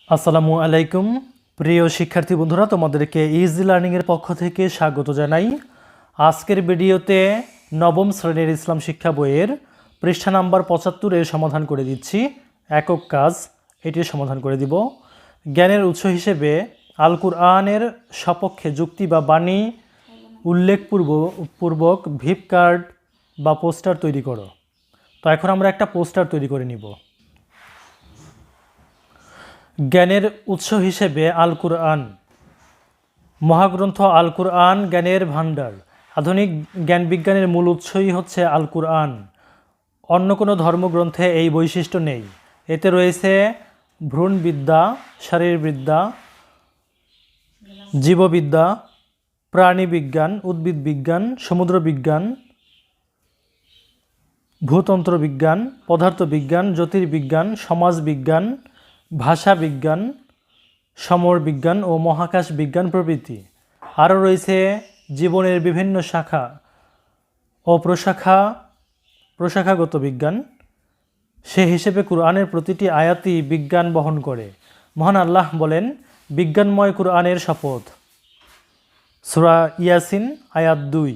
আসসালামু আলাইকুম প্রিয় শিক্ষার্থী বন্ধুরা, তোমাদেরকে ইজি লার্নিংয়ের পক্ষ থেকে স্বাগত জানাই। আজকের ভিডিওতে নবম শ্রেণীর ইসলাম শিক্ষা বইয়ের পৃষ্ঠা নাম্বার ৭৫ এর সমাধান করে দিচ্ছি। একক কাজ এটির সমাধান করে দিব। জ্ঞানের উৎস হিসেবে আল কুরআনের সপক্ষে যুক্তি বা বাণী উল্লেখপূর্বক ভিপ কার্ড বা পোস্টার তৈরি করো। তো এখন আমরা একটা পোস্টার তৈরি করে নিব। জ্ঞানের উৎস হিসেবে আল কুরআন, মহাগ্রন্থ আল কুরআন জ্ঞানের ভাণ্ডার। আধুনিক জ্ঞান বিজ্ঞানের মূল উৎসই হচ্ছে আল কুরআন। অন্য কোনো ধর্মগ্রন্থে এই বৈশিষ্ট্য নেই। এতে রয়েছে ভ্রূণবিদ্যা, শারীরবিদ্যা, জীববিদ্যা, প্রাণীবিজ্ঞান, উদ্ভিদ বিজ্ঞান, সমুদ্র বিজ্ঞান, ভূতন্ত্র বিজ্ঞান, পদার্থবিজ্ঞান, জ্যোতির্বিজ্ঞান, সমাজবিজ্ঞান, ভাষা বিজ্ঞান, সমর বিজ্ঞান ও মহাকাশ বিজ্ঞান প্রভৃতি। আরও রয়েছে জীবনের বিভিন্ন শাখা ও প্রশাখাগত বিজ্ঞান। সে হিসেবে কুরআনের প্রতিটি আয়াতই বিজ্ঞান বহন করে। মহান আল্লাহ বলেন, বিজ্ঞানময় কুরআনের শপথ। সূরা ইয়াসিন আয়াত ২।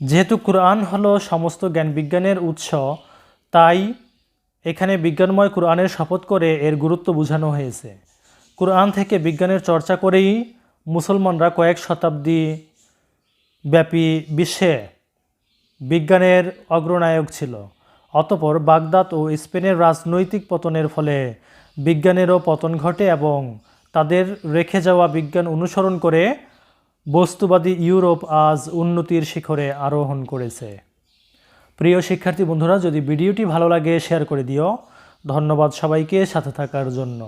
যেহেতু কুরআন হলো সমস্ত জ্ঞান বিজ্ঞানের উৎস, তাই এখানে বিজ্ঞানময় কুরআনের শপথ করে এর গুরুত্ব বোঝানো হয়েছে। কুরআন থেকে বিজ্ঞানের চর্চা করেই মুসলমানরা কয়েক শতাব্দী ব্যাপী বিশ্বে বিজ্ঞানের অগ্রনায়ক ছিল। অতঃপর বাগদাদ ও স্পেনের রাজনৈতিক পতনের ফলে বিজ্ঞানেরও পতন ঘটে এবং তাদের রেখে যাওয়া বিজ্ঞান অনুসরণ করে বস্তুবাদী ইউরোপ আজ উন্নতির শিখরে আরোহণ করেছে। প্রিয় শিক্ষার্থী বন্ধুরা, যদি ভিডিওটি ভালো লাগে শেয়ার করে দিও। ধন্যবাদ সবাইকে সাথে থাকার জন্য।